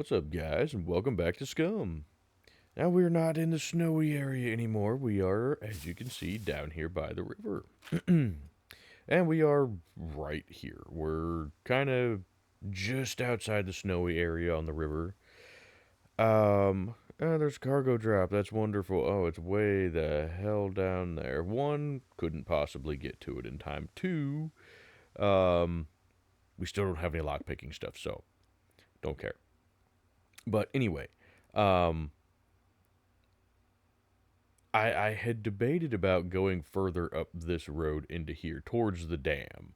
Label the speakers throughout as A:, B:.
A: What's up, guys, and welcome back to Scum. Now, we're not in the snowy area anymore. We are, as you can see, down here by the river. And we are right here. We're kind of just outside the snowy area on the river. There's a cargo drop. That's wonderful. Oh, it's way the hell down there. One, couldn't possibly get to it in time. Two, um, we still don't have any lockpicking stuff, so don't care. But anyway, um, I had debated about going further up this road into here towards the dam,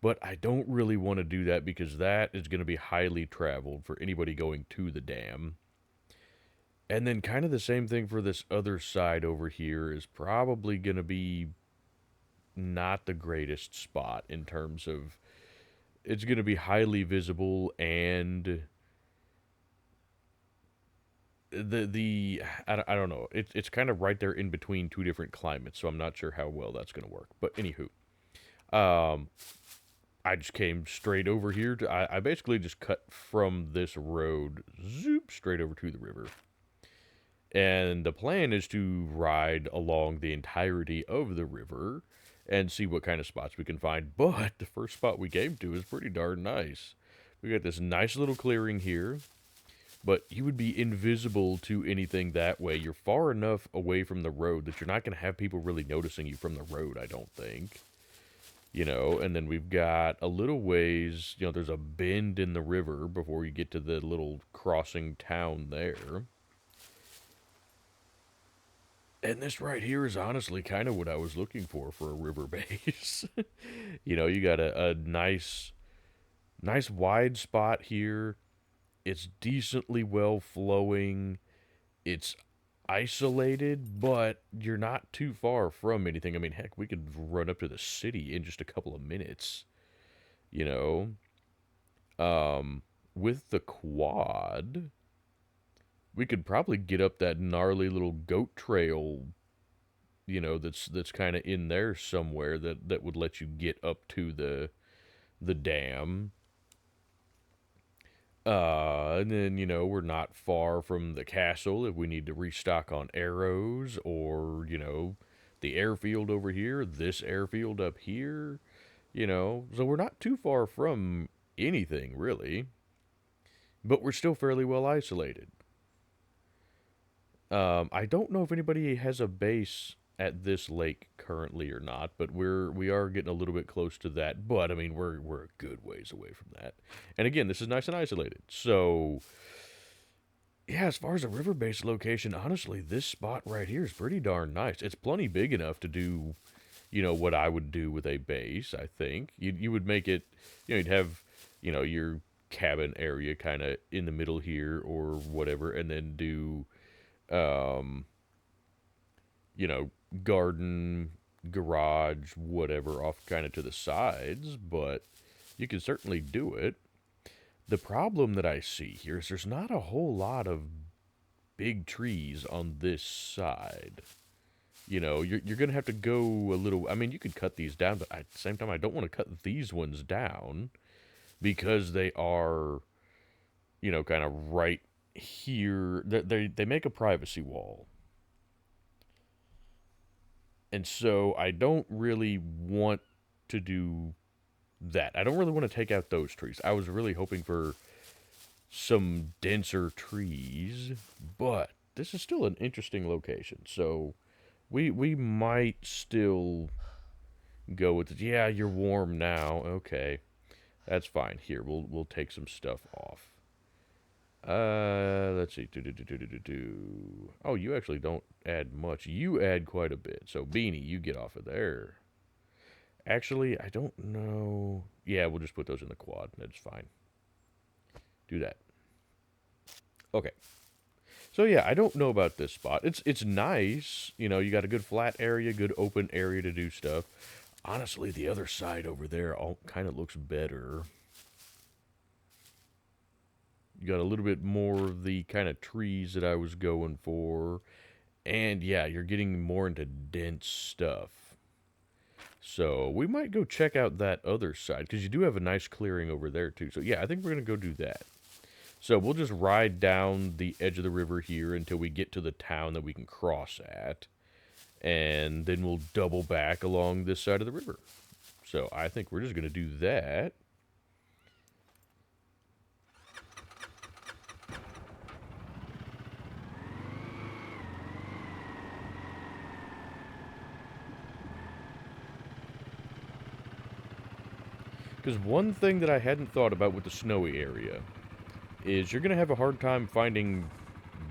A: but I don't really want to do that because that is going to be highly traveled for anybody going to the dam. And then, kind of the same thing for this other side over here is probably going to be not the greatest spot in terms of it's going to be highly visible and I don't know. It's kind of right there in between two different climates, so I'm not sure how well that's going to work. But anywho, um, I just came straight over here. I basically just cut from this road, zoop, straight over to the river. And the plan is to ride along the entirety of the river and see what kind of spots we can find. But the first spot we came to is pretty darn nice. We got this nice little clearing here, but you would be invisible to anything that way. You're far enough away from the road that you're not going to have people really noticing you from the road, I don't think. And then we've got a little ways, there's a bend in the river before you get to the little crossing town there. And this right here is honestly kind of what I was looking for a river base. You got a nice wide spot here. It's decently well flowing. It's isolated, but you're not too far from anything. I mean, heck, we could run up to the city in just a couple of minutes, you know. With the quad, we could probably get up that gnarly little goat trail, that's kind of in there somewhere that would let you get up to the dam. And then, we're not far from the castle if we need to restock on arrows or, the airfield over here, this airfield up here, So we're not too far from anything, really. But we're still fairly well isolated. I don't know if anybody has a base at this lake currently or not, but we are getting a little bit close to that. But I mean, we're a good ways away from that. And again, this is nice and isolated. So yeah, as far as a river base location, honestly, this spot right here is pretty darn nice. It's plenty big enough to do, what I would do with a base. I think you would make it, you'd have, your cabin area kind of in the middle here or whatever, and then do um, garden, garage, whatever, off kind of to the sides, but you can certainly do it. The problem that I see here is there's not a whole lot of big trees on this side. You're going to have to go a little. I mean, you could cut these down, but at the same time, I don't want to cut these ones down because they are, kind of right here. They make a privacy wall. And so I don't really want to do that. I don't really want to take out those trees. I was really hoping for some denser trees, but this is still an interesting location. So we might still go with it. Yeah, you're warm now. Okay. That's fine. Here, we'll take some stuff off. Let's see. Oh, you actually don't add much. You add quite a bit. So, Beanie, you get off of there. Actually, I don't know. Yeah, we'll just put those in the quad. That's fine. Do that. Okay. So yeah, I don't know about this spot. It's nice. You got a good flat area, good open area to do stuff. Honestly, the other side over there all kind of looks better. You got a little bit more of the kind of trees that I was going for. And yeah, you're getting more into dense stuff. So we might go check out that other side because you do have a nice clearing over there too. So yeah, I think we're going to go do that. So we'll just ride down the edge of the river here until we get to the town that we can cross at. And then we'll double back along this side of the river. So I think we're just going to do that. Because one thing that I hadn't thought about with the snowy area is you're going to have a hard time finding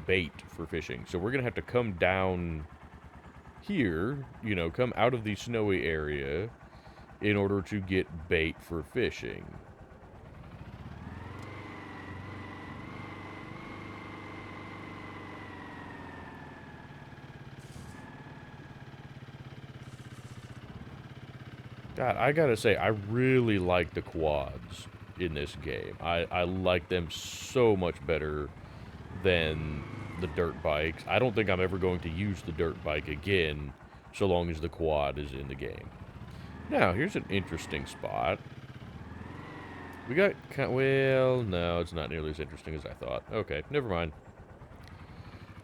A: bait for fishing. So we're going to have to come down here, you know, come out of the snowy area in order to get bait for fishing. God, I gotta say, I really like the quads in this game. I like them so much better than the dirt bikes. I don't think I'm ever going to use the dirt bike again, so long as the quad is in the game. Now, here's an interesting spot. We got, well, no, it's not nearly as interesting as I thought. Okay, never mind.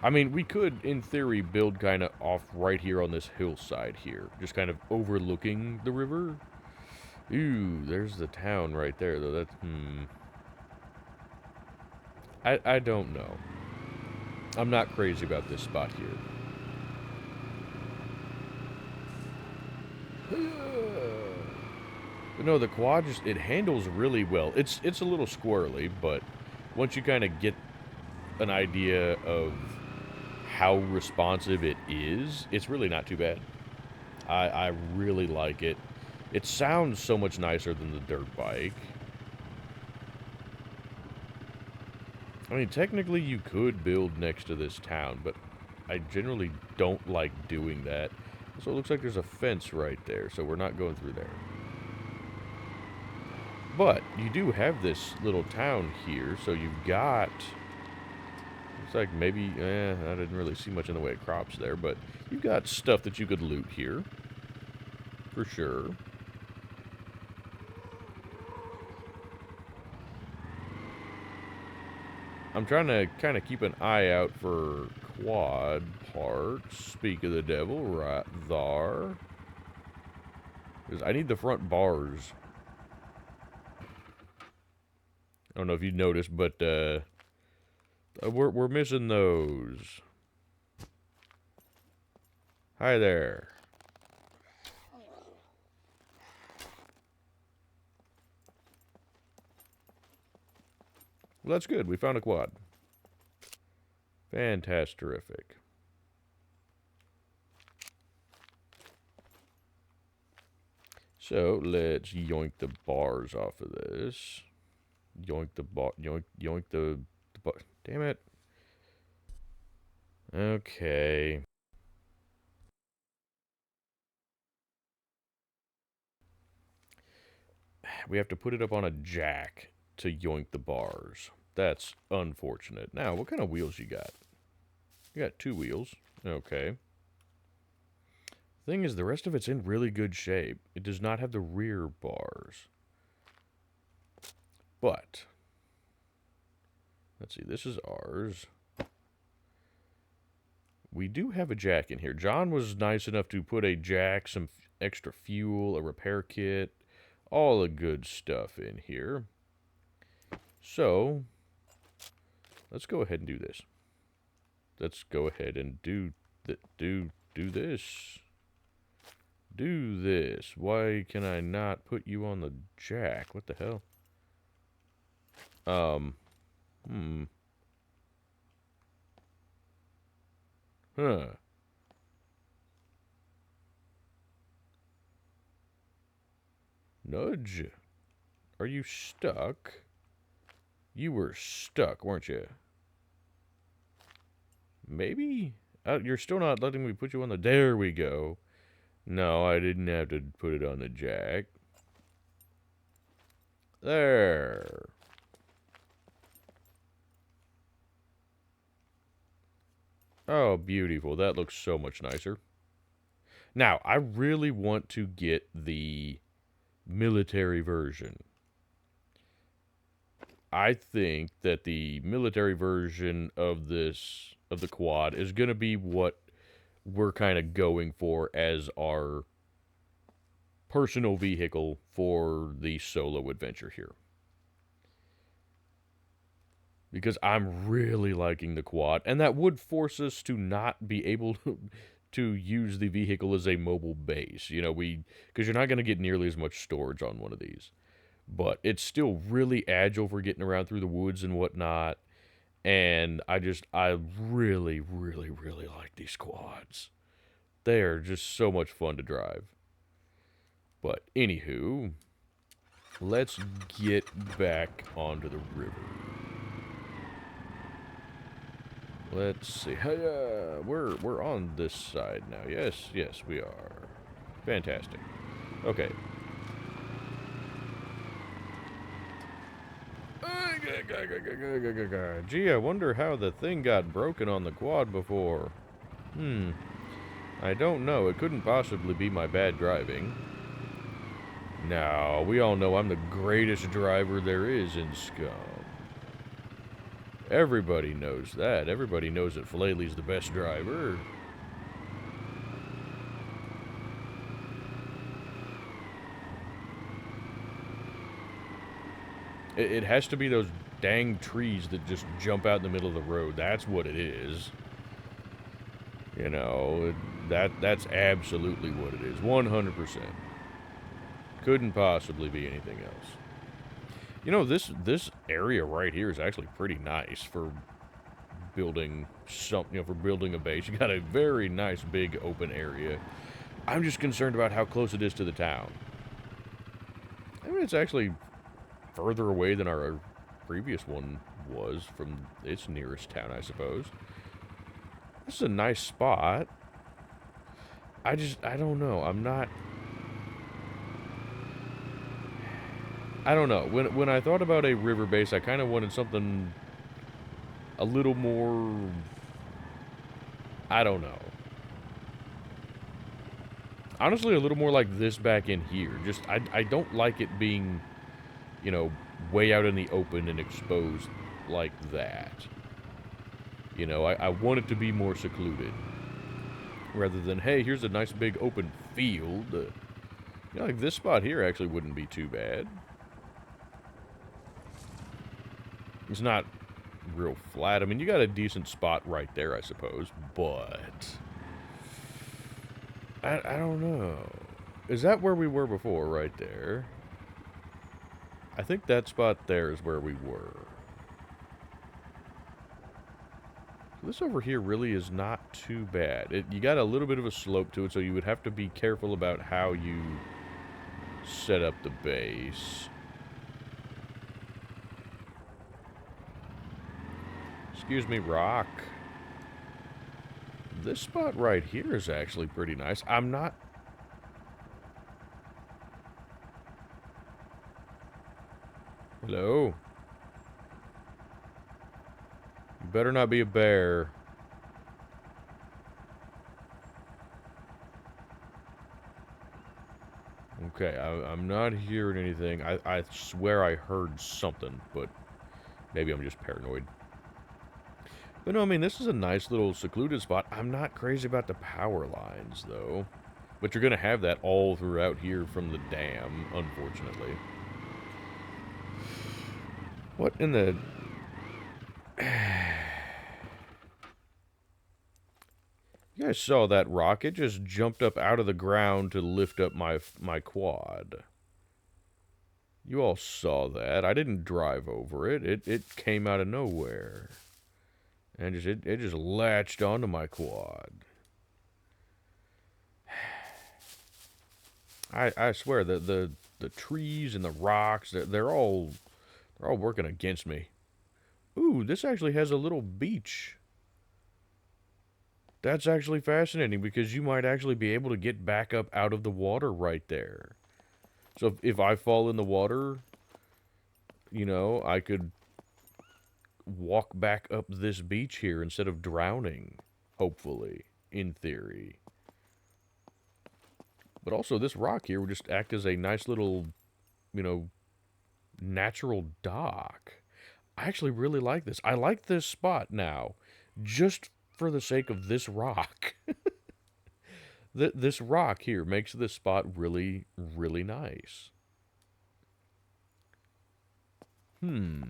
A: I mean, we could, in theory, build kind of off right here on this hillside here. Just kind of overlooking the river. Ooh, there's the town right there, though. That's, I don't know. I'm not crazy about this spot here. But no, the quad just, it handles really well. It's a little squirrely, but once you kind of get an idea of how responsive it is, it's really not too bad. I really like it. It sounds so much nicer than the dirt bike. I mean, technically you could build next to this town, but I generally don't like doing that. So it looks like there's a fence right there, so we're not going through there. But you do have this little town here, so you've got... Looks like maybe... I didn't really see much in the way of crops there, but you've got stuff that you could loot here. For sure. I'm trying to kind of keep an eye out for quad parts. Speak of the devil, right there. Because I need the front bars. I don't know if you noticed, but we're missing those. Hi there. Well, that's good. We found a quad. Fantastic. So let's yoink the bars off of this. Yoink the bar. Yoink the bar. Damn it. Okay. We have to put it up on a jack to yoink the bars. That's unfortunate. Now, what kind of wheels you got? You got 2 wheels. Okay. Thing is, the rest of it's in really good shape. It does not have the rear bars. But, let's see, this is ours. We do have a jack in here. John was nice enough to put a jack, some extra fuel, a repair kit, all the good stuff in here. So, let's go ahead and do this. Let's go ahead and do this. Do this. Why can I not put you on the jack? What the hell? Huh. Nudge. Are you stuck? You were stuck, weren't you? Maybe? You're still not letting me put you on the... There we go. No, I didn't have to put it on the jack. There. Oh, beautiful. That looks so much nicer. Now, I really want to get the military version. I think that the military version of the quad is going to be what we're kind of going for as our personal vehicle for the solo adventure here. Because I'm really liking the quad, and that would force us to not be able to use the vehicle as a mobile base. You know, because you're not going to get nearly as much storage on one of these. But it's still really agile for getting around through the woods and whatnot. And I really, really, really like these quads. They are just so much fun to drive. But anywho, let's get back onto the river. Let's see. Hey, we're on this side now. Yes, yes, we are. Fantastic. Okay. Gee, I wonder how the thing got broken on the quad before. I don't know. It couldn't possibly be my bad driving. No, we all know I'm the greatest driver there is in Scum. Everybody knows that. Everybody knows that Flaley's the best driver. It has to be those dang trees that just jump out in the middle of the road. That's what it is. You know, that's absolutely what it is. 100%. Couldn't possibly be anything else. You know, this area right here is actually pretty nice for building for building a base. You got a very nice big open area. I'm just concerned about how close it is to the town. I mean, it's actually further away than our previous one was from its nearest town, I suppose. This is a nice spot. I don't know. I don't know. When I thought about a river base, I kind of wanted something a little more, I don't know. Honestly, a little more like this back in here. Just, I don't like it being, you know, way out in the open and exposed like that. You know, I want it to be more secluded. Rather than, hey, here's a nice big open field. You know, like this spot here actually wouldn't be too bad. It's not real flat. I mean, you got a decent spot right there, I suppose. But I don't know. Is that where we were before, right there? I think that spot there is where we were. This over here really is not too bad. You got a little bit of a slope to it, so you would have to be careful about how you set up the base. Excuse me, rock. This spot right here is actually pretty nice. I'm not... Hello? You better not be a bear. Okay, I'm not hearing anything. I swear I heard something, but maybe I'm just paranoid. But no, I mean, this is a nice little secluded spot. I'm not crazy about the power lines, though. But you're going to have that all throughout here from the dam, unfortunately. What in the... You guys saw that rock. It just jumped up out of the ground to lift up my quad. You all saw that. I didn't drive over it. It came out of nowhere. And it just latched onto my quad. I swear the trees and the rocks, they're all working against me. Ooh, this actually has a little beach. That's actually fascinating because you might actually be able to get back up out of the water right there. So if I fall in the water, you know, I could walk back up this beach here instead of drowning, hopefully, in theory. But also this rock here would just act as a nice little, you know, natural dock. I actually really like this. I like this spot now, just for the sake of this rock. This rock here makes this spot really, really nice. Hmm.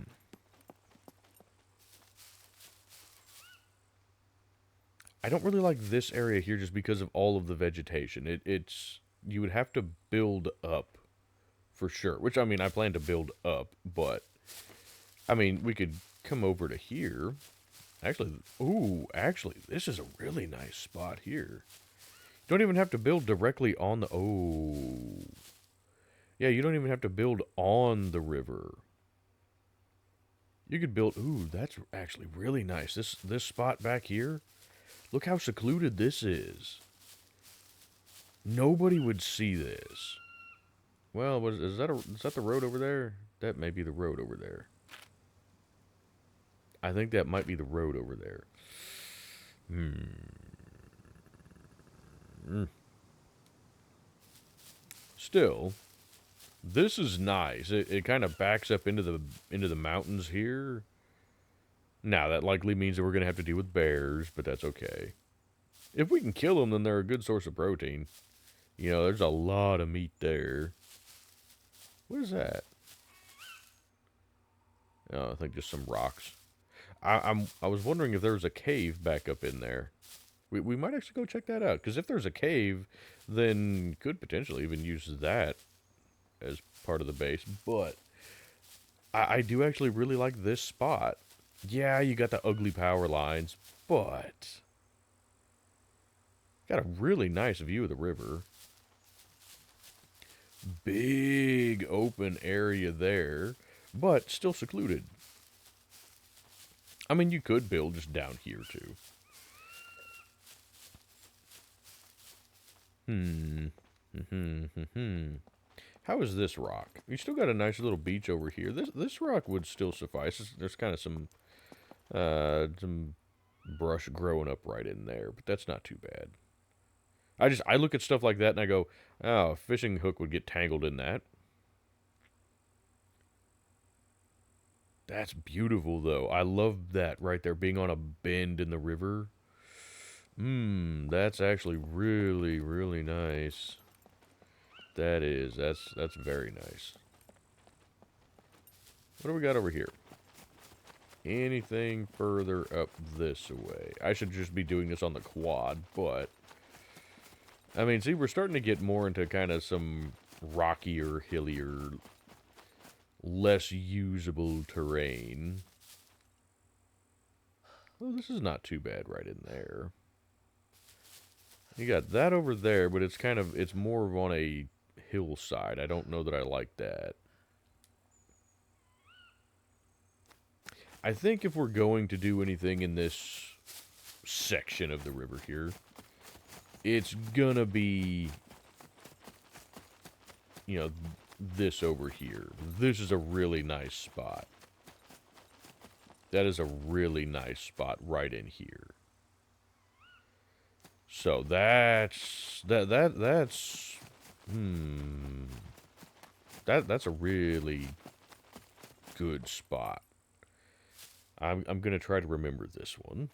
A: I don't really like this area here just because of all of the vegetation. It's you would have to build up for sure. Which I mean, I plan to build up, but I mean, we could come over to here. Actually, ooh, actually, this is a really nice spot here. You don't even have to build directly on the. Oh, yeah, you don't even have to build on the river. You could build. Ooh, that's actually really nice. This spot back here. Look how secluded this is. Nobody would see this. Well, is that the road over there? That may be the road over there. I think that might be the road over there. Still, this is nice. It kind of backs up into the mountains here. Now that likely means that we're gonna have to deal with bears, but that's okay. If we can kill them, then they're a good source of protein. You know, there's a lot of meat there. What is that? Oh, I think just some rocks. I was wondering if there was a cave back up in there. We might actually go check that out, because if there's a cave, then could potentially even use that as part of the base. But I do actually really like this spot. Yeah, you got the ugly power lines, but got a really nice view of the river. Big open area there, but still secluded. I mean, you could build just down here, too. How is this rock? You still got a nice little beach over here. This rock would still suffice. There's kind of some brush growing up right in there, but that's not too bad. I look at stuff like that and I go, oh, a fishing hook would get tangled in that. That's beautiful, though. I love that right there, being on a bend in the river. That's actually really, really nice. That is. That's very nice. What do we got over here? Anything further up this way? I should just be doing this on the quad, but I mean, see, we're starting to get more into kind of some rockier, hillier, less usable terrain. Well, this is not too bad right in there. You got that over there, but it's more of on a hillside. I don't know that I like that. I think if we're going to do anything in this section of the river here, it's gonna be, you know, this over here. This is a really nice spot. That is a really nice spot right in here. So that's that's a really good spot. I'm gonna try to remember this one.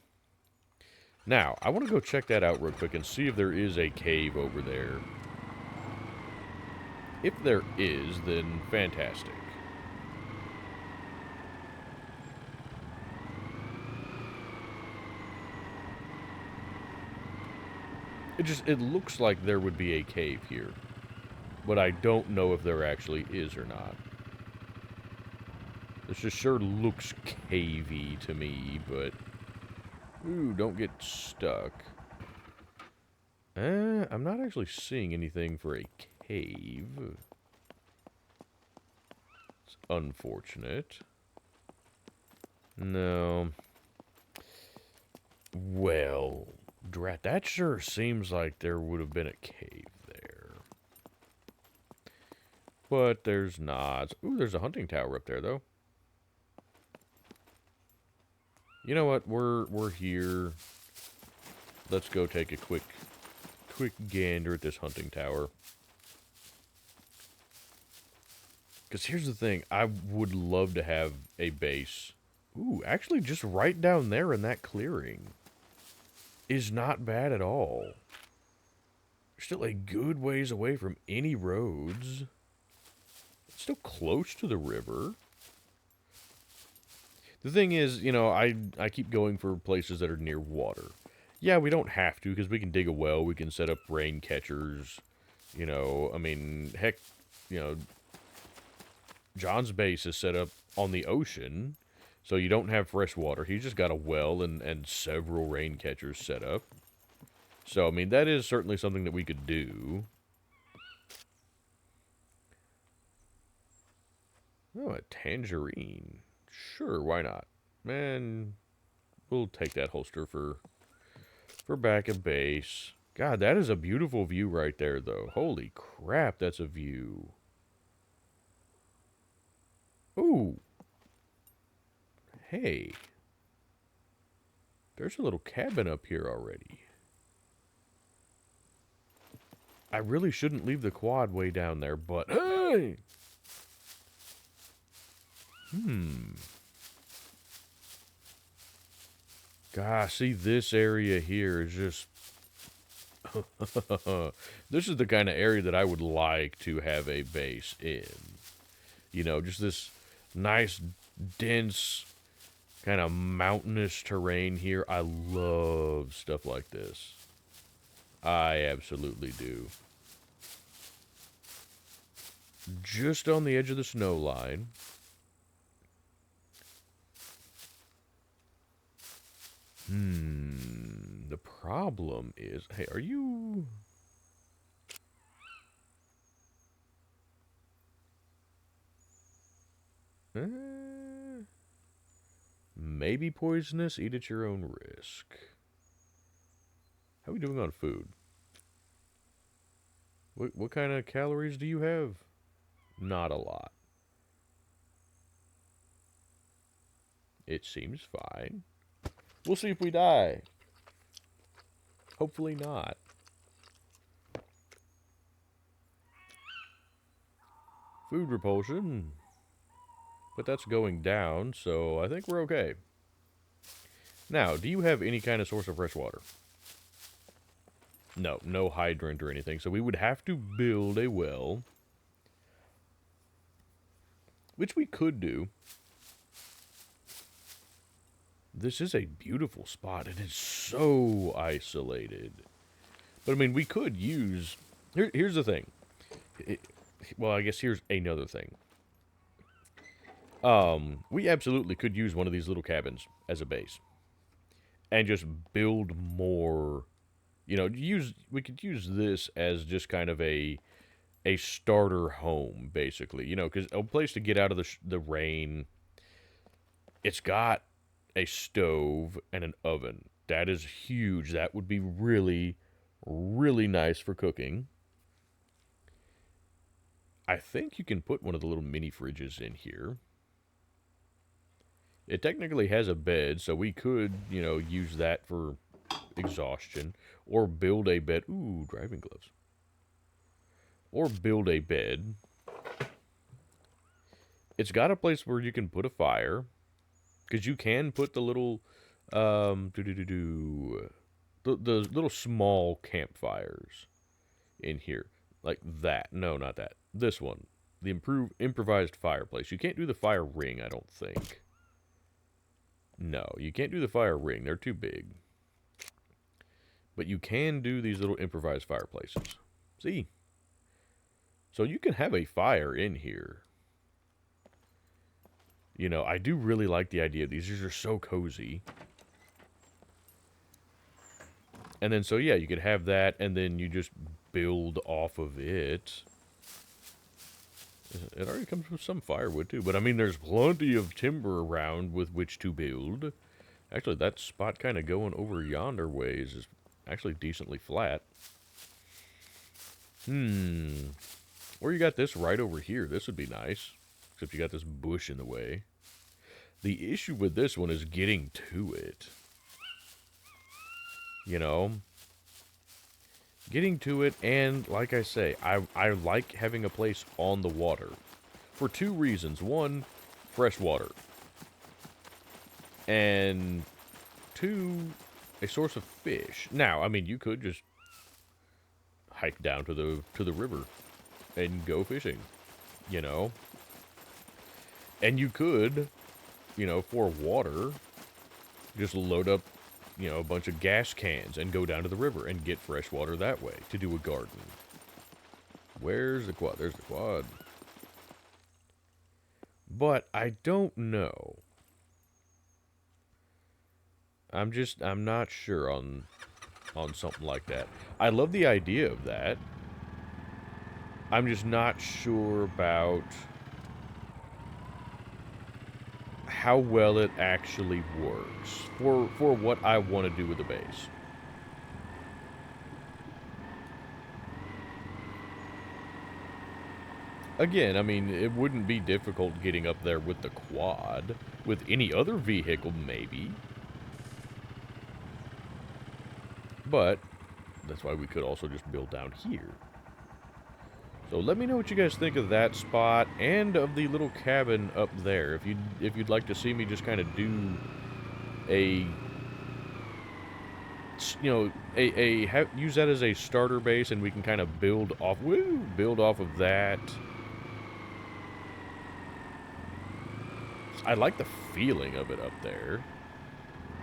A: Now, I want to go check that out real quick and see if there is a cave over there. If there is, then fantastic. It looks like there would be a cave here. But I don't know if there actually is or not. This just sure looks cavey to me, but... Ooh, don't get stuck. I'm not actually seeing anything for a cave. It's unfortunate. No. Well, drat, that sure seems like there would have been a cave there. But there's not. Ooh, there's a hunting tower up there, though. You know what? We're here. Let's go take a quick gander at this hunting tower. Because here's the thing. I would love to have a base Ooh, actually just right down there in that clearing is not bad at all. Still a good ways away from any roads. It's still close to the river. The thing is, you know, I keep going for places that are near water. Yeah, we don't have to because we can dig a well. We can set up rain catchers. You know, I mean, heck, you know, John's base is set up on the ocean, so you don't have fresh water. He's just got a well and several rain catchers set up. So, I mean, that is certainly something that we could do. Oh, a tangerine. Sure, why not? Man, we'll take that holster for back at base. God, that is a beautiful view right there, though. Holy crap, that's a view. Ooh. Hey. There's a little cabin up here already. I really shouldn't leave the quad way down there, but hey! Gosh, see, this area here is just... This is the kind of area that I would like to have a base in. You know, just this nice, dense, kind of mountainous terrain here. I love stuff like this. I absolutely do. Just on the edge of the snow line. The problem is... Hey, are you... Maybe poisonous. Eat at your own risk. How are we doing on food? What kind of calories do you have? Not a lot. It seems fine. We'll see if we die. Hopefully not. Food repulsion. But that's going down, so I think we're okay. Now, do you have any kind of source of fresh water? No, no hydrant or anything, so we would have to build a well. Which we could do. This is a beautiful spot. It is so isolated. But, I mean, we could use... Here's the thing. Well, I guess here's another thing. We absolutely could use one of these little cabins as a base. And just build more... You know, we could use this as just kind of a starter home, basically. You know, because a place to get out of the rain. It's got a stove and an oven. That is huge. That would be really, really nice for cooking. I think you can put one of the little mini fridges in here. It technically has a bed, so we could, you know, use that for exhaustion. Or build a bed. Ooh, driving gloves. Or build a bed. It's got a place where you can put a fire. Because you can put the little, the little small campfires in here. Like that. No, not that. This one. The improvised fireplace. You can't do the fire ring, I don't think. No, you can't do the fire ring. They're too big. But you can do these little improvised fireplaces. See? So you can have a fire in here. You know, I do really like the idea of these. These are so cozy. And then, so yeah, you could have that, and then you just build off of it. It already comes with some firewood, too. But, I mean, there's plenty of timber around with which to build. Actually, that spot kind of going over yonder ways is actually decently flat. Or you got this right over here. This would be nice. Except you got this bush in the way. The issue with this one is getting to it. You know? Getting to it, and like I say, I like having a place on the water. For two reasons. One, fresh water. and 2, a source of fish. Now, I mean, you could just hike down to the river and go fishing, you know. And you could, for water, just load up, a bunch of gas cans and go down to the river and get fresh water that way to do a garden. Where's the quad? There's the quad. But I don't know. I'm not sure on something like that. I love the idea of that. I'm just not sure about how well it actually works for what I want to do with the base. Again, I mean, it wouldn't be difficult getting up there with the quad. With any other vehicle, maybe. But that's why we could also just build down here. So let me know what you guys think of that spot and of the little cabin up there. If you'd like to see me just kind of do a use that as a starter base and we can kind of build off of that. I like the feeling of it up there.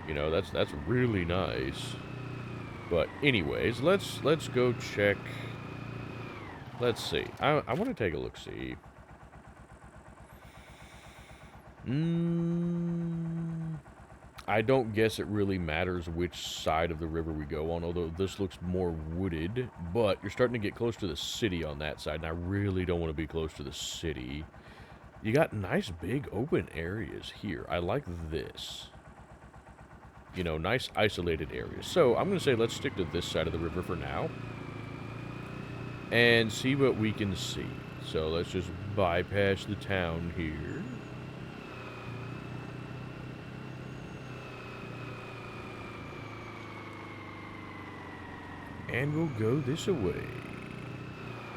A: That's really nice. But anyways, let's go check. Let's see. I want to take a look. See. I don't guess it really matters which side of the river we go on, although this looks more wooded. But you're starting to get close to the city on that side, and I really don't want to be close to the city. You got nice big open areas here. I like this. Nice isolated areas. So I'm going to say let's stick to this side of the river for now. And see what we can see. So let's just bypass the town here. And we'll go this way.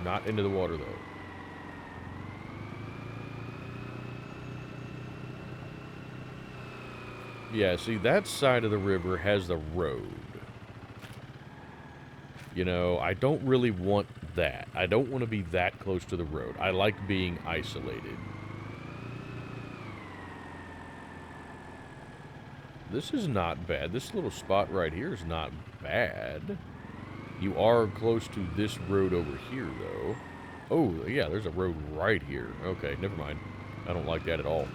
A: Not into the water, though. Yeah, see, that side of the river has the road. I don't really want that. I don't want to be that close to the road. I like being isolated. This is not bad. This little spot right here is not bad. You are close to this road over here, though. Oh, yeah, there's a road right here. Okay, never mind. I don't like that at all.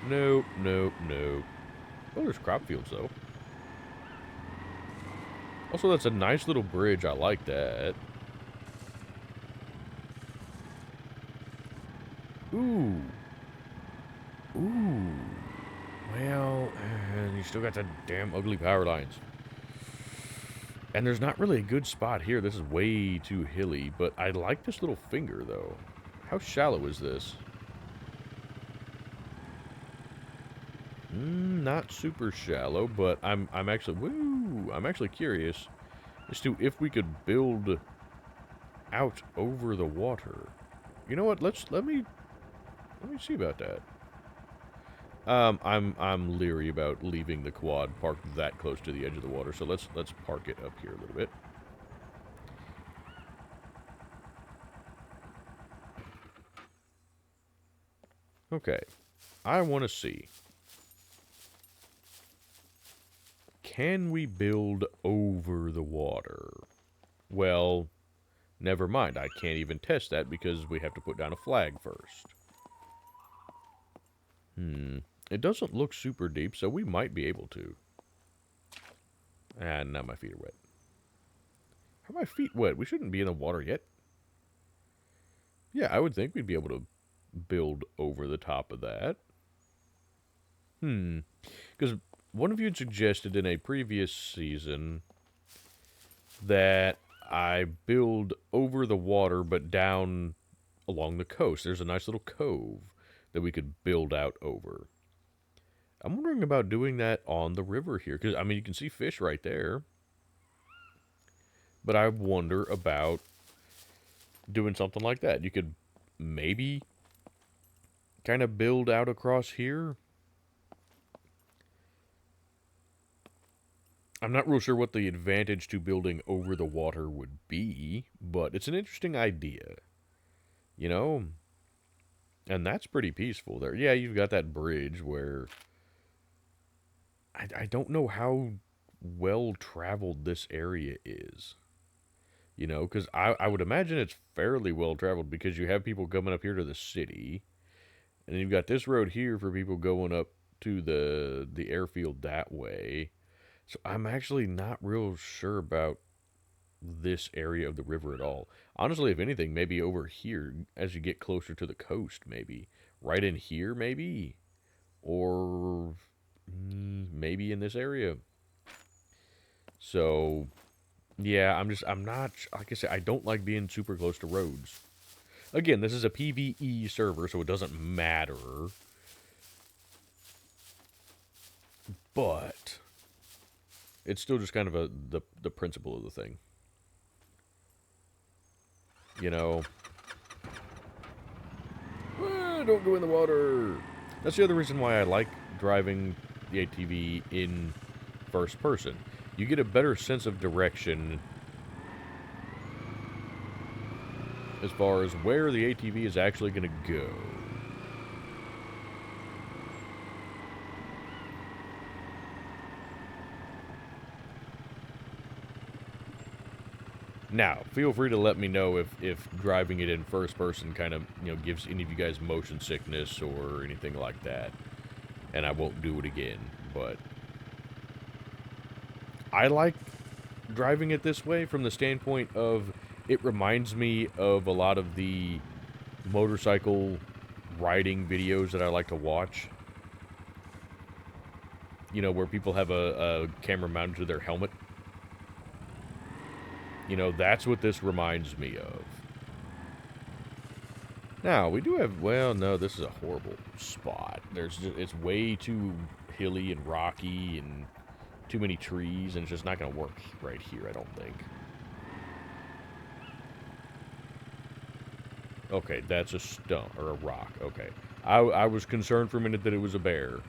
A: Nope, nope, nope. Oh, there's crop fields, though. Also, that's a nice little bridge. I like that. Ooh. Ooh. Well, you still got the damn ugly power lines. And there's not really a good spot here. This is way too hilly, but I like this little finger, though. How shallow is this? Not super shallow, but I'm actually curious as to if we could build out over the water. You know what? Let me see about that. I'm leery about leaving the quad parked that close to the edge of the water, so let's park it up here a little bit. Okay. I want to see. Can we build over the water? Well, never mind. I can't even test that because we have to put down a flag first. It doesn't look super deep, so we might be able to. And now my feet are wet. How are my feet wet? We shouldn't be in the water yet. Yeah, I would think we'd be able to build over the top of that. Because one of you had suggested in a previous season that I build over the water, but down along the coast. There's a nice little cove that we could build out over. I'm wondering about doing that on the river here, because, I mean, you can see fish right there. But I wonder about doing something like that. You could maybe kind of build out across here. I'm not real sure what the advantage to building over the water would be, but it's an interesting idea, you know? And that's pretty peaceful there. Yeah, you've got that bridge where I don't know how well traveled this area is, you know? Because I would imagine it's fairly well traveled because you have people coming up here to the city, and then you've got this road here for people going up to the airfield that way. So I'm actually not real sure about this area of the river at all. Honestly, if anything, maybe over here as you get closer to the coast, maybe. Right in here, maybe. Or maybe in this area. So, yeah, I'm not, like I said, I don't like being super close to roads. Again, this is a PvE server, so it doesn't matter. But it's still just kind of the principle of the thing. You know, don't go in the water. That's the other reason why I like driving the ATV in first person. You get a better sense of direction as far as where the ATV is actually going to go. Now, feel free to let me know if driving it in first person kind of, gives any of you guys motion sickness or anything like that. And I won't do it again. But I like driving it this way from the standpoint of it reminds me of a lot of the motorcycle riding videos that I like to watch. You know, where people have a camera mounted to their helmet. You know, that's what this reminds me of. Now, we do have, well, no, this is a horrible spot. It's way too hilly and rocky and too many trees, and it's just not going to work right here, I don't think. Okay, that's a stone, or a rock, okay. I was concerned for a minute that it was a bear.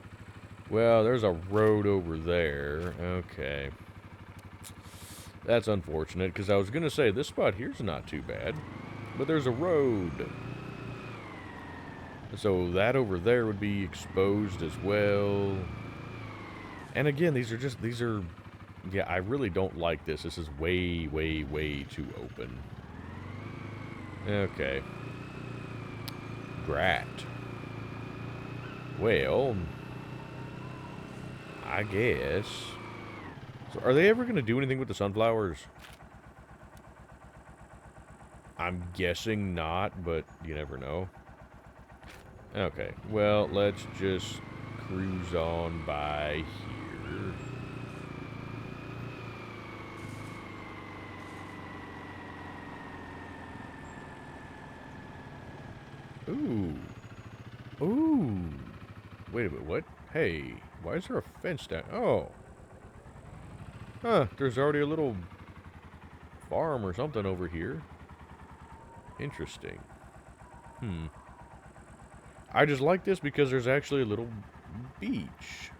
A: Well, there's a road over there, okay. That's unfortunate, because I was going to say, this spot here's not too bad. But there's a road. So that over there would be exposed as well. And again, yeah, I really don't like this. This is way, way, way too open. Okay. Grat. Well, I guess. So are they ever going to do anything with the sunflowers? I'm guessing not, but you never know. Okay, well, let's just cruise on by here. Ooh. Ooh. Wait a minute, what? Hey, why is there a fence down? Oh. Huh, there's already a little farm or something over here. Interesting. I just like this because there's actually a little beach.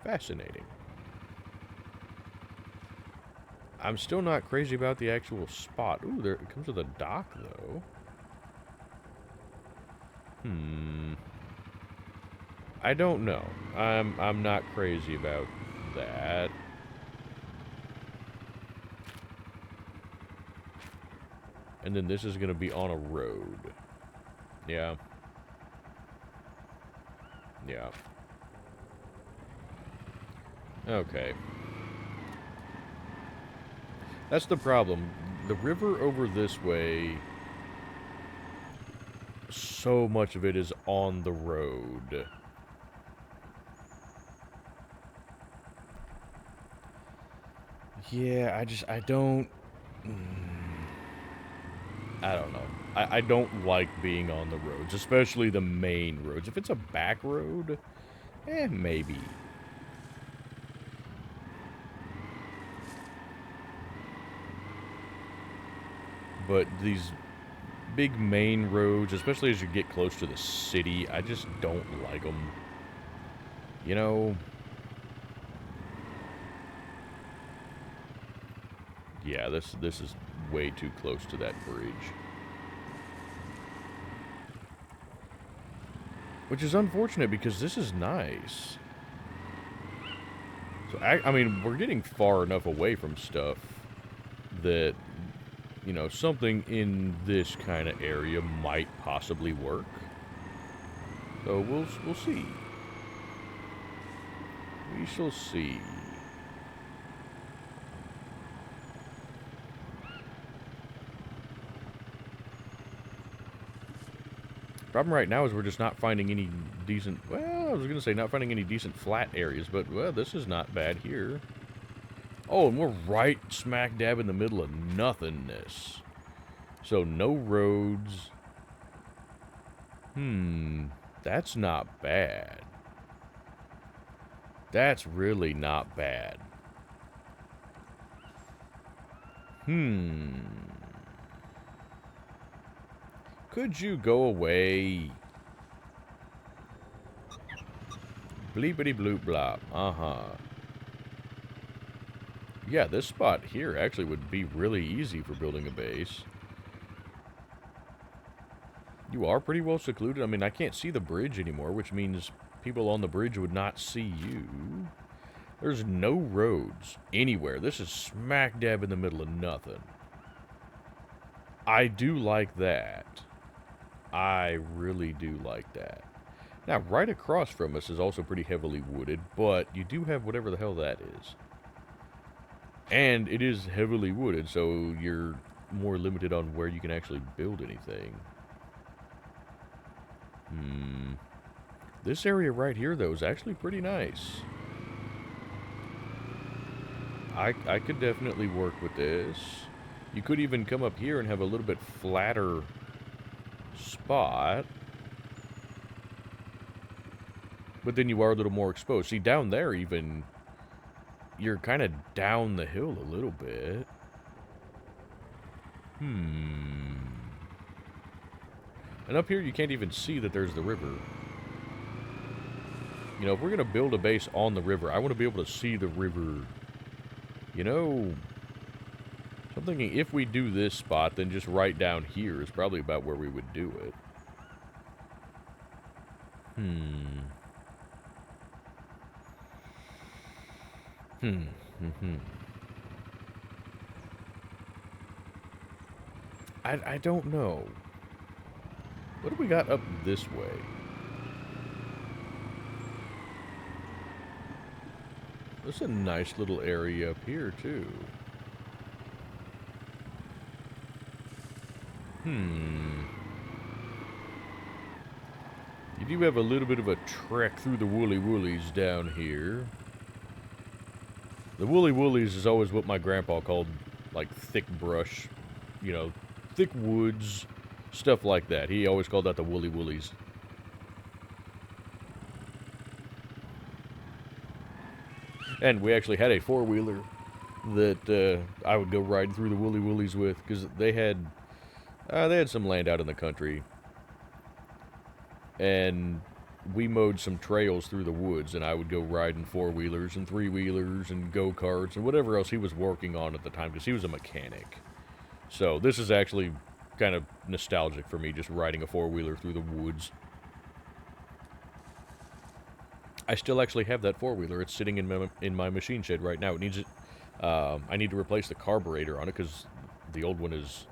A: Fascinating. I'm still not crazy about the actual spot. Ooh, there it comes with a dock, though. I don't know. I'm not crazy about that. And then this is going to be on a road. Yeah. Yeah. Okay. That's the problem. The river over this way, so much of it is on the road. Yeah, I don't know. I don't like being on the roads, especially the main roads. If it's a back road, maybe. But these big main roads, especially as you get close to the city, I just don't like them. You know, Yeah, this is way too close to that bridge. Which is unfortunate because this is nice. So, I mean, we're getting far enough away from stuff that, you know, something in this kind of area might possibly work. So we'll see. We shall see. Problem right now is we're just not finding any decent... Well, I was going to say not finding any decent flat areas, but, well, this is not bad here. Oh, and we're right smack dab in the middle of nothingness. So, no roads. That's not bad. That's really not bad. Could you go away? Bleepity bloop blop. Yeah, this spot here actually would be really easy for building a base. You are pretty well secluded. I mean, I can't see the bridge anymore, which means people on the bridge would not see you. There's no roads anywhere. This is smack dab in the middle of nothing. I do like that. I really do like that. Now, right across from us is also pretty heavily wooded, but you do have whatever the hell that is. And it is heavily wooded, so you're more limited on where you can actually build anything. This area right here, though, is actually pretty nice. I could definitely work with this. You could even come up here and have a little bit flatter spot. But then you are a little more exposed. See, down there even, you're kind of down the hill a little bit. And up here you can't even see that there's the river. You know, if we're going to build a base on the river, I want to be able to see the river. You know, so I'm thinking if we do this spot, then just right down here is probably about where we would do it. I don't know. What do we got up this way? There's a nice little area up here, too. You do have a little bit of a trek through the woolly woolies down here. The woolly woolies is always what my grandpa called, like, thick brush. You know, thick woods, stuff like that. He always called that the woolly woolies. And we actually had a four-wheeler that I would go riding through the woolly woolies with, because they had some land out in the country. And we mowed some trails through the woods, and I would go riding four-wheelers and three-wheelers and go-karts and whatever else he was working on at the time, because he was a mechanic. So this is actually kind of nostalgic for me, just riding a four-wheeler through the woods. I still actually have that four-wheeler. It's sitting in my machine shed right now. It needs it. I need to replace the carburetor on it because the old one is...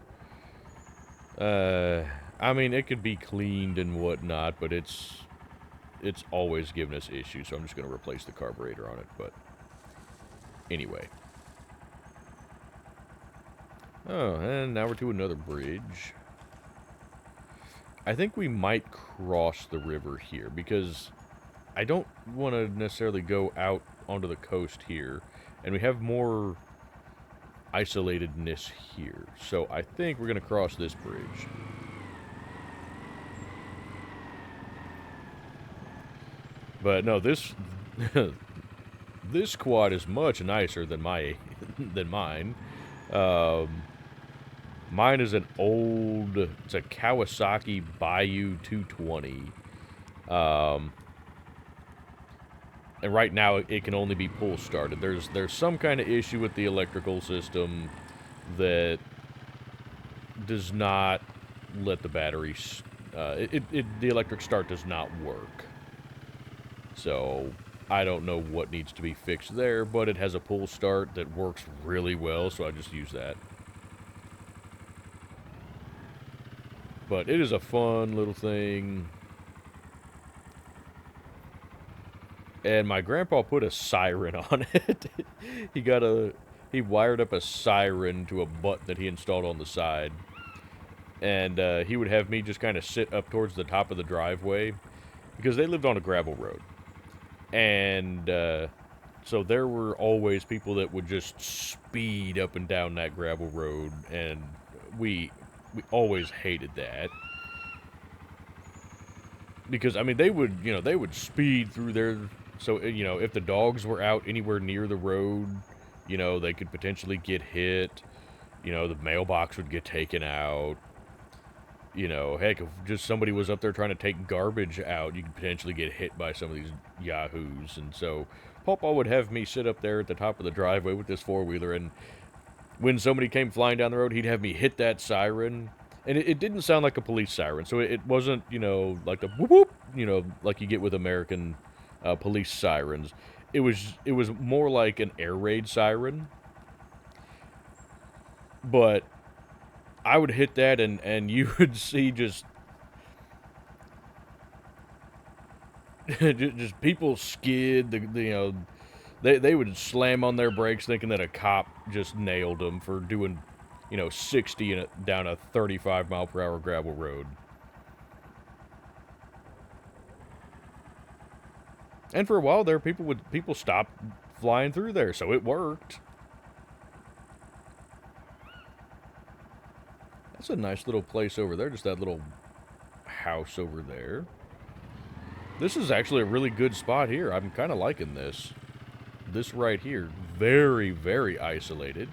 A: I mean, it could be cleaned and whatnot, but it's always given us issues, so I'm just going to replace the carburetor on it, but... Anyway. Oh, and now we're to another bridge. I think we might cross the river here, because I don't want to necessarily go out onto the coast here, and we have more isolatedness here. So I think we're going to cross this bridge. But no, this this quad is much nicer than mine. Mine is an old, it's a Kawasaki Bayou 220. And right now it can only be pull started. There's some kind of issue with the electrical system. that does not let the battery, the electric start does not work. So I don't know what needs to be fixed there, but it has a pull start that works really well, so I just use that. But it is a fun little thing. And my grandpa put a siren on it. He wired up a siren to a butt that he installed on the side. And he would have me just kind of sit up towards the top of the driveway because they lived on a gravel road. And so there were always people that would just speed up and down that gravel road, and we always hated that. Because, I mean, they would speed through there. So, if the dogs were out anywhere near the road, they could potentially get hit. The mailbox would get taken out. Heck, if just somebody was up there trying to take garbage out, you could potentially get hit by some of these yahoos. And so, Papa would have me sit up there at the top of the driveway with this four-wheeler, and when somebody came flying down the road, he'd have me hit that siren. And it didn't sound like a police siren, so it wasn't, like the whoop whoop, like you get with American police sirens. It was more like an air raid siren. But I would hit that, and you would see just just people skid. They would slam on their brakes thinking that a cop just nailed them for doing 60 down a 35-mile-per-hour gravel road. And for a while there, people stopped flying through there, so it worked. That's a nice little place over there, just that little house over there. This is actually a really good spot here. I'm kind of liking this. This right here, very, very isolated.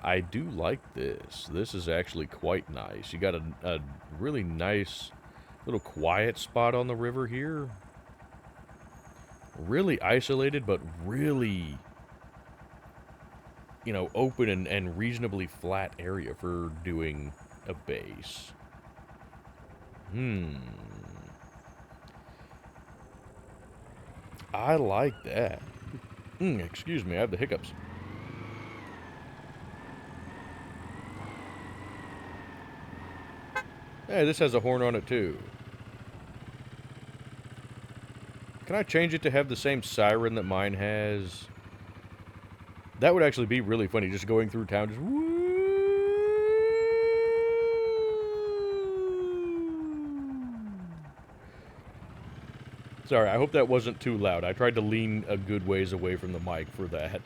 A: I do like this. This is actually quite nice. You got a really nice little quiet spot on the river here. Really isolated, but really, open and reasonably flat area for doing a base. I like that. Excuse me, I have the hiccups. Hey, this has a horn on it too. Can I change it to have the same siren that mine has? That would actually be really funny, just going through town, just woo. Sorry, I hope that wasn't too loud. I tried to lean a good ways away from the mic for that.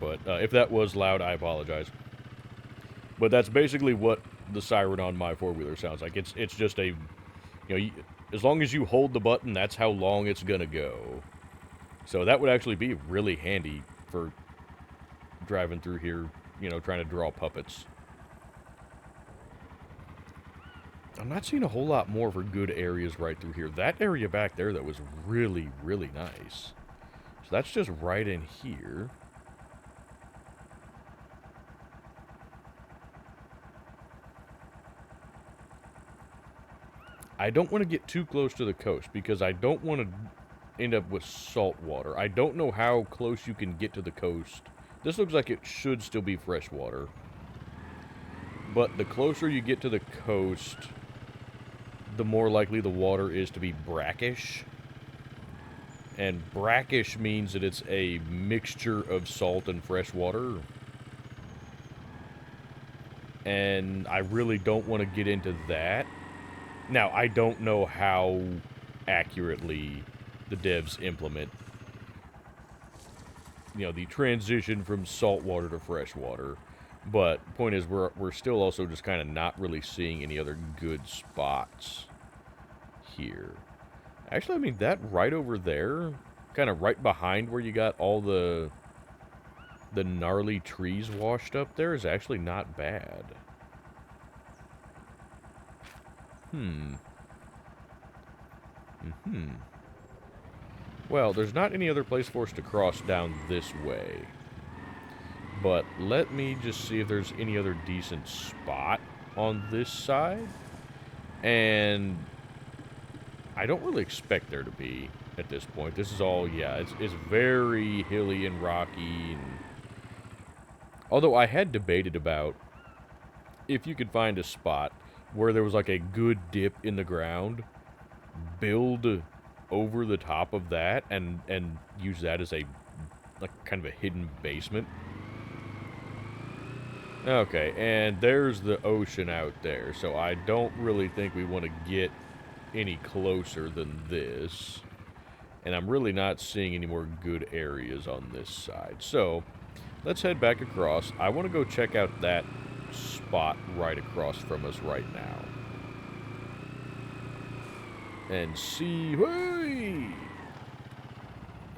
A: But if that was loud, I apologize. But that's basically what the siren on my four-wheeler sounds like. It's just a, as long as you hold the button, that's how long it's gonna go. So that would actually be really handy for driving through here, trying to draw puppets. I'm not seeing a whole lot more for good areas right through here. That area back there, that was really, really nice. So that's just right in here. I don't want to get too close to the coast because I don't want to end up with salt water. I don't know how close you can get to the coast. This looks like it should still be fresh water. But the closer you get to the coast, the more likely the water is to be brackish. And brackish means that it's a mixture of salt and fresh water. And I really don't want to get into that. Now, I don't know how accurately the devs implement, the transition from salt water to fresh water. But point is, we're still also just kind of not really seeing any other good spots here. Actually, I mean, that right over there, kind of right behind where you got all the gnarly trees washed up there, is actually not bad. Hmm. Well, there's not any other place for us to cross down this way. But let me just see if there's any other decent spot on this side. And I don't really expect there to be at this point. This is all, yeah, it's very hilly and rocky. And although I had debated about if you could find a spot where there was like a good dip in the ground, build over the top of that and use that as a like kind of a hidden basement. Okay, and there's the ocean out there, so I don't really think we want to get any closer than this. And I'm really not seeing any more good areas on this side. So, let's head back across. I want to go check out that spot right across from us right now. And see, hey!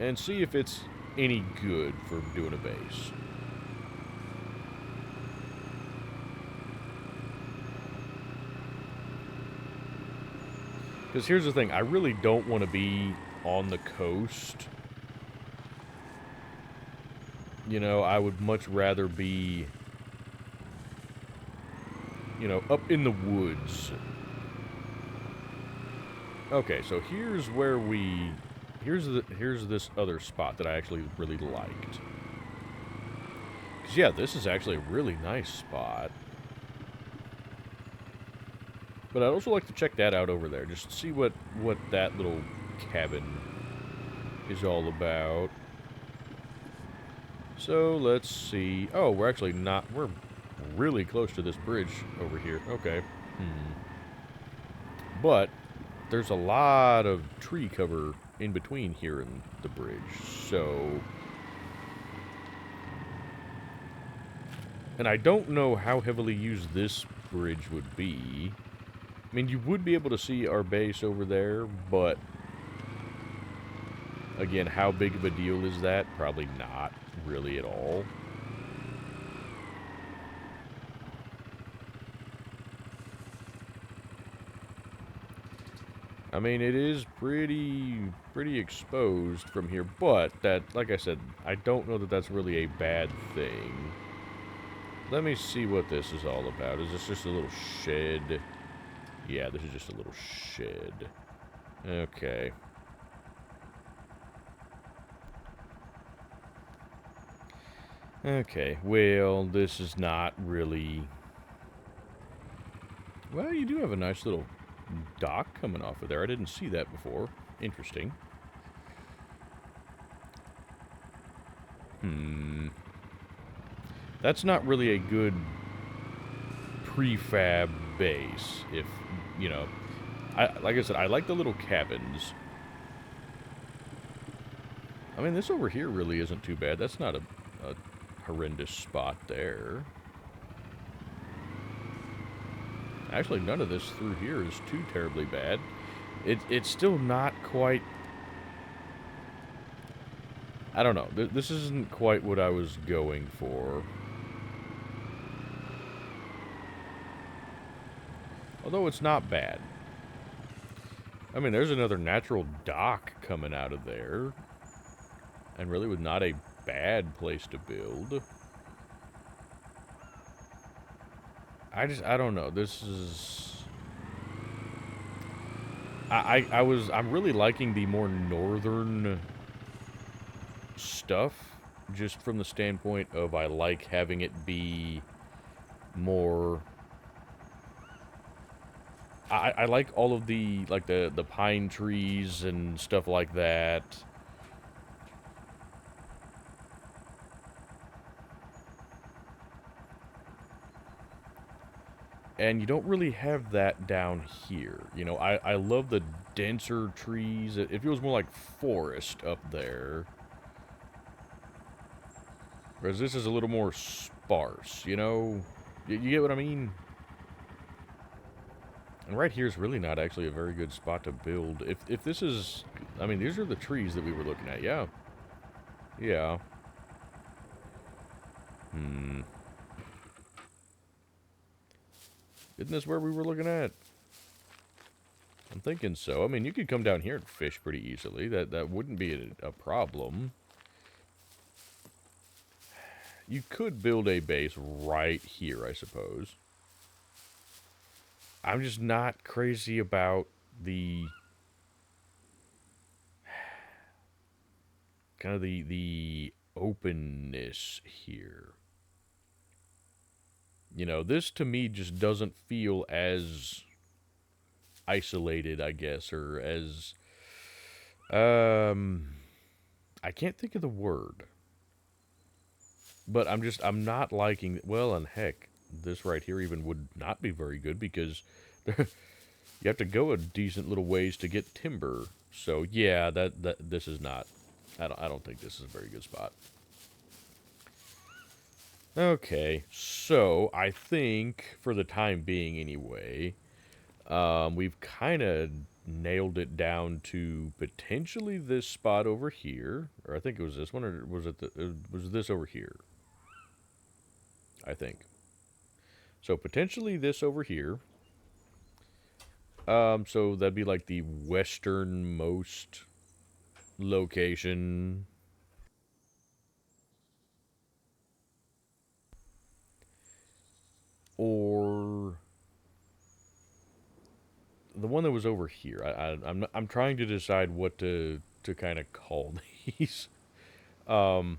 A: And see if it's any good for doing a base. Because here's the thing, I really don't want to be on the coast. You know, I would much rather be, you know, up in the woods. Okay, so here's where we... Here's this other spot that I actually really liked. Because, yeah, this is actually a really nice spot. But I'd also like to check that out over there, just to see what that little cabin is all about. So, let's see. Oh, we're actually not... We're really close to this bridge over here. Okay. But there's a lot of tree cover in between here and the bridge, so... And I don't know how heavily used this bridge would be. I mean, you would be able to see our base over there, but... Again, how big of a deal is that? Probably not really at all. I mean, it is pretty exposed from here, but that, like I said, I don't know that that's really a bad thing. Let me see what this is all about. Is this just a little shed? Yeah, this is just a little shed. Okay. Okay, well, this is not really... Well, you do have a nice little dock coming off of there. I didn't see that before. Interesting. That's not really a good prefab base, if, you know... like I said, I like the little cabins. I mean, this over here really isn't too bad. That's not a horrendous spot there. Actually, none of this through here is too terribly bad. It's still not quite... I don't know. This isn't quite what I was going for. Although it's not bad. I mean, there's another natural dock coming out of there. And really with not a bad place to build. I don't know. This is... I'm really liking the more northern stuff. Just from the standpoint of I like having it be more... I like all of the, like, the pine trees and stuff like that. And you don't really have that down here. You know, I love the denser trees. It feels more like forest up there. Whereas this is a little more sparse, you know? You get what I mean? And right here is really not actually a very good spot to build. If this is... I mean, these are the trees that we were looking at, yeah. Yeah. Isn't this where we were looking at? I'm thinking so. I mean, you could come down here and fish pretty easily. That wouldn't be a problem. You could build a base right here, I suppose. I'm just not crazy about the kind of the openness here. You know, this to me just doesn't feel as isolated, I guess, or as um I can't think of the word. But I'm not liking, well, and heck, this right here even would not be very good because you have to go a decent little ways to get timber. So yeah, that this is not, I don't think this is a very good spot. Okay, so I think for the time being anyway, we've kind of nailed it down to potentially this spot over here, or I think it was this one, or was it was this over here? I think so. Potentially this over here. So that'd be like the westernmost location, or the one that was over here. I'm trying to decide what to kind of call these. Um,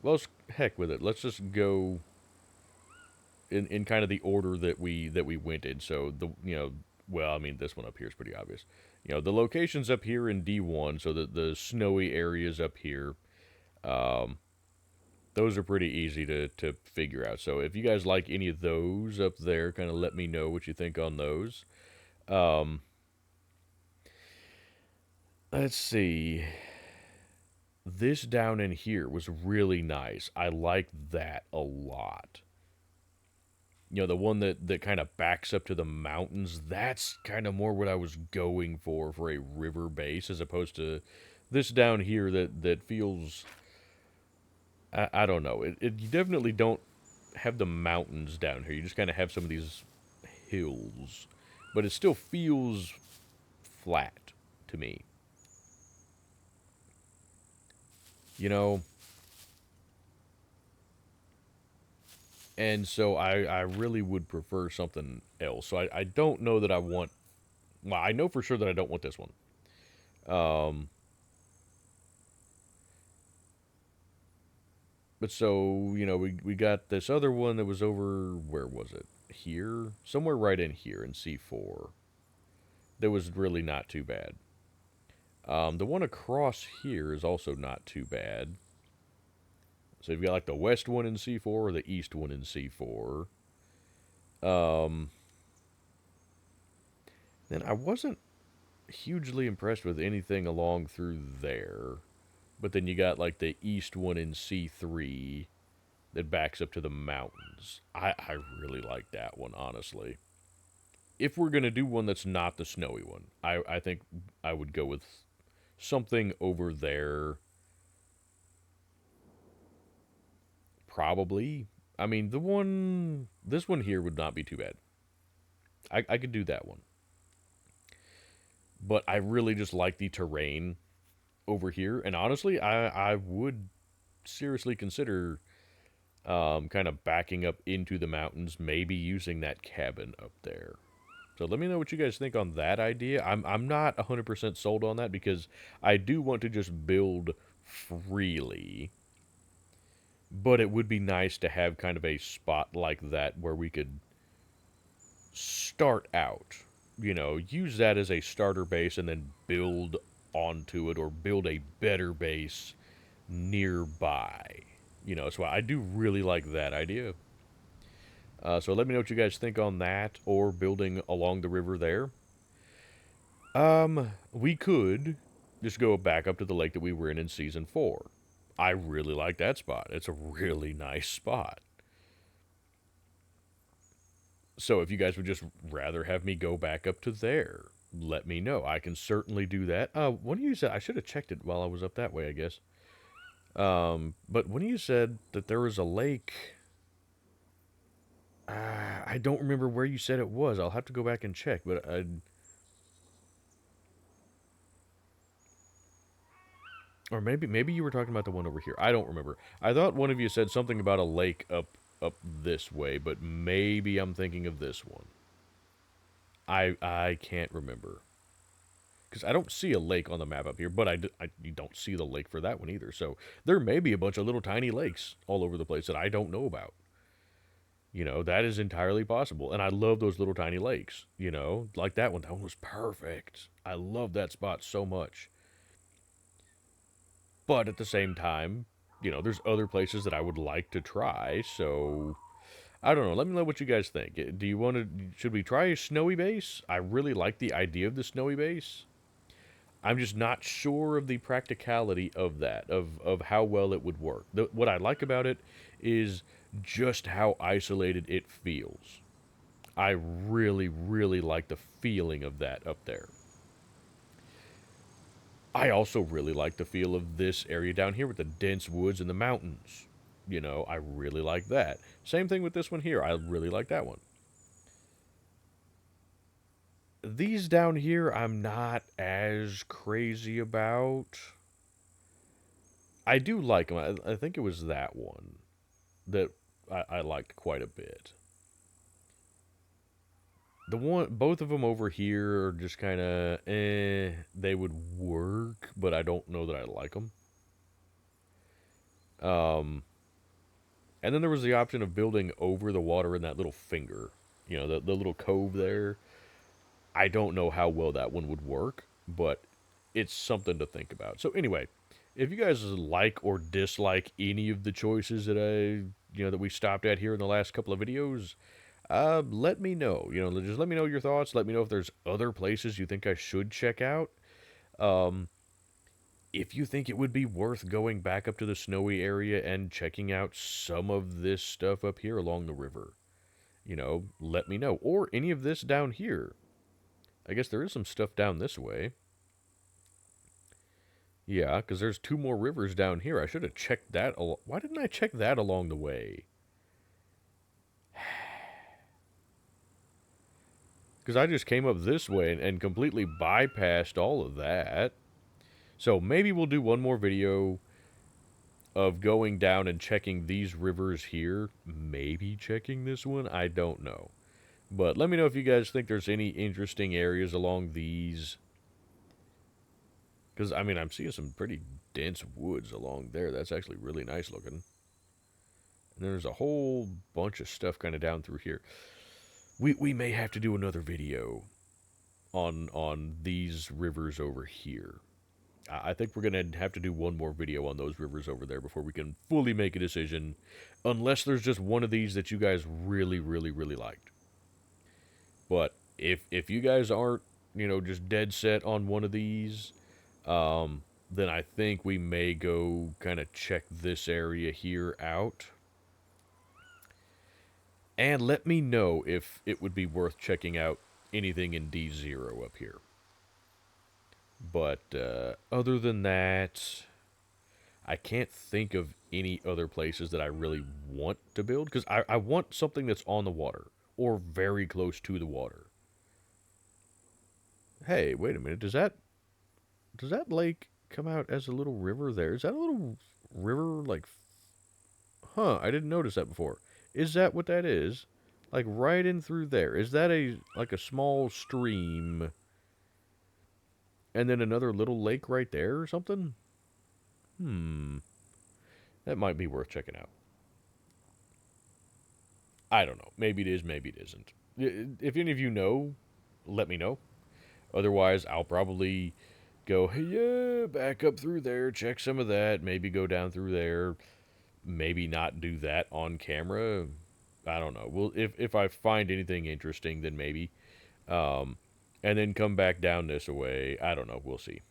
A: well, heck with it. Let's just go in kind of the order that we went in. So well, I mean, this one up here is pretty obvious. You know, the locations up here in D1, so the snowy areas up here. Um, those are pretty easy to figure out. So if you guys like any of those up there, kind of let me know what you think on those. Um, let's see. This down in here was really nice. I like that a lot. You know, the one that kind of backs up to the mountains, that's kind of more what I was going for a river base, as opposed to this down here that feels, I don't know. You definitely don't have the mountains down here. You just kind of have some of these hills, but it still feels flat to me. You know, and so I really would prefer something else. So I don't know that I want. Well, I know for sure that I don't want this one. Um, but so we got this other one that was over. Where was it? Here, somewhere right in here in C4. That was really not too bad. The one across here is also not too bad. So you've got like the west one in C4 or the east one in C4. Um, then I wasn't hugely impressed with anything along through there. But then you got like the east one in C3 that backs up to the mountains. I really like that one, honestly. If we're going to do one that's not the snowy one, I think I would go with something over there. Probably. I mean, this one here would not be too bad. I could do that one. But I really just like the terrain over here. And honestly, I would seriously consider kind of backing up into the mountains, maybe using that cabin up there. So let me know what you guys think on that idea. I'm not 100% sold on that because I do want to just build freely. But it would be nice to have kind of a spot like that where we could start out. You know, use that as a starter base and then build onto it or build a better base nearby. You know, so I do really like that idea. So let me know what you guys think on that or building along the river there. We could just go back up to the lake that we were in season 4. I really like that spot. It's a really nice spot. So if you guys would just rather have me go back up to there, let me know. I can certainly do that. When you said I should have checked it while I was up that way, I guess. But when you said that there was a lake I don't remember where you said it was. I'll have to go back and check, but or maybe you were talking about the one over here. I don't remember. I thought one of you said something about a lake up this way, but maybe I'm thinking of this one. I can't remember because I don't see a lake on the map up here, but you don't see the lake for that one either. So there may be a bunch of little tiny lakes all over the place that I don't know about. That is entirely possible. And I love those little tiny lakes, like that one. That one was perfect. I love that spot so much. But at the same time, there's other places that I would like to try. So I don't know. Let me know what you guys think. Do you want to? Should we try a snowy base? I really like the idea of the snowy base. I'm just not sure of the practicality of that, of how well it would work. What I like about it is just how isolated it feels. I really, really like the feeling of that up there. I also really like the feel of this area down here with the dense woods and the mountains. I really like that. Same thing with this one here. I really like that one. These down here, I'm not as crazy about. I do like them. I think it was that one that I liked quite a bit. Both of them over here are just kind of They would work, but I don't know that I like them. Um, and then there was the option of building over the water in that little finger, the little cove there. I don't know how well that one would work, but it's something to think about. So anyway, if you guys like or dislike any of the choices that we stopped at here in the last couple of videos, let me know. Just let me know your thoughts. Let me know if there's other places you think I should check out. Um, if you think it would be worth going back up to the snowy area and checking out some of this stuff up here along the river, let me know. Or any of this down here. I guess there is some stuff down this way. Yeah, because there's two more rivers down here. I should have checked that. Why didn't I check that along the way? Because I just came up this way and completely bypassed all of that. So maybe we'll do one more video of going down and checking these rivers here. Maybe checking this one. I don't know. But let me know if you guys think there's any interesting areas along these. Because, I'm seeing some pretty dense woods along there. That's actually really nice looking. And there's a whole bunch of stuff kind of down through here. We may have to do another video on these rivers over here. I think we're going to have to do one more video on those rivers over there before we can fully make a decision. Unless there's just one of these that you guys really, really, really liked. But if you guys aren't, just dead set on one of these, then I think we may go kind of check this area here out. And let me know if it would be worth checking out anything in D0 up here. But other than that, I can't think of any other places that I really want to build. Because I want something that's on the water or very close to the water. Hey, wait a minute. Does that lake come out as a little river there? Is that a little river like... Huh, I didn't notice that before. Is that what that is? Like right in through there. Is that like a small stream and then another little lake right there or something? That might be worth checking out. I don't know. Maybe it is, maybe it isn't. If any of you know, let me know. Otherwise, I'll probably go, hey, yeah, back up through there, check some of that, maybe go down through there, maybe not do that on camera. I don't know. Well, if I find anything interesting, then maybe. And then come back down this way. I don't know. We'll see.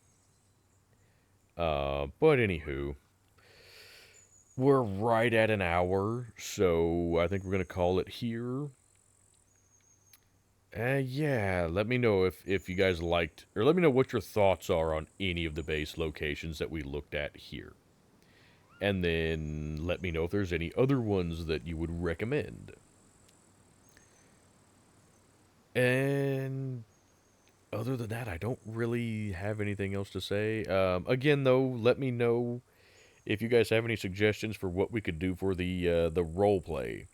A: But anywho, we're right at an hour, so I think we're going to call it here. Yeah, let me know if you guys liked, or let me know what your thoughts are on any of the base locations that we looked at here. And then let me know if there's any other ones that you would recommend. And other than that, I don't really have anything else to say. Again, though, let me know if you guys have any suggestions for what we could do for the role play.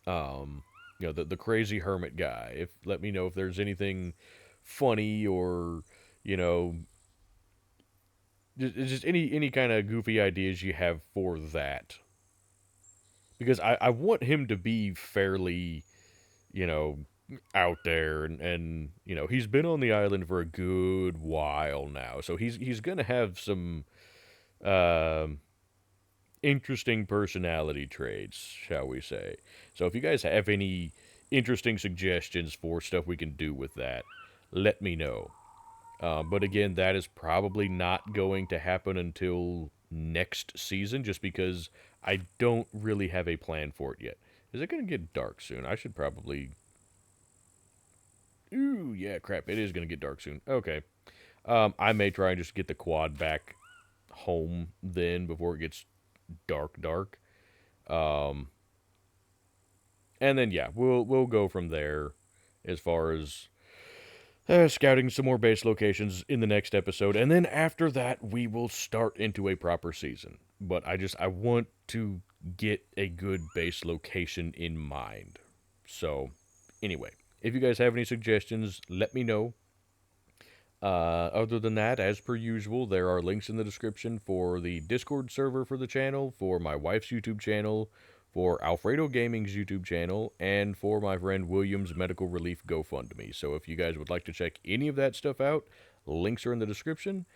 A: Um, the crazy hermit guy. If let me know if there's anything funny or you know just any kind of goofy ideas you have for that. Because I want him to be fairly you know out there and he's been on the island for a good while now, so he's gonna have some um interesting personality traits, shall we say. So if you guys have any interesting suggestions for stuff we can do with that, let me know. But again, that is probably not going to happen until next season, just because I don't really have a plan for it yet. Is it going to get dark soon? I should probably. Ooh, yeah, crap. It is going to get dark soon. Okay. I may try and just get the quad back home then before it gets dark. Um, and then yeah, we'll go from there as far as scouting some more base locations in the next episode, and then after that we will start into a proper season. But I want to get a good base location in mind. So anyway, if you guys have any suggestions, let me know. Other than that, as per usual, there are links in the description for the Discord server for the channel, for my wife's YouTube channel, for Alfredo Gaming's YouTube channel, and for my friend William's Medical Relief GoFundMe. So if you guys would like to check any of that stuff out, links are in the description.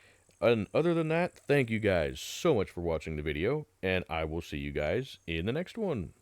A: And other than that, thank you guys so much for watching the video, and I will see you guys in the next one.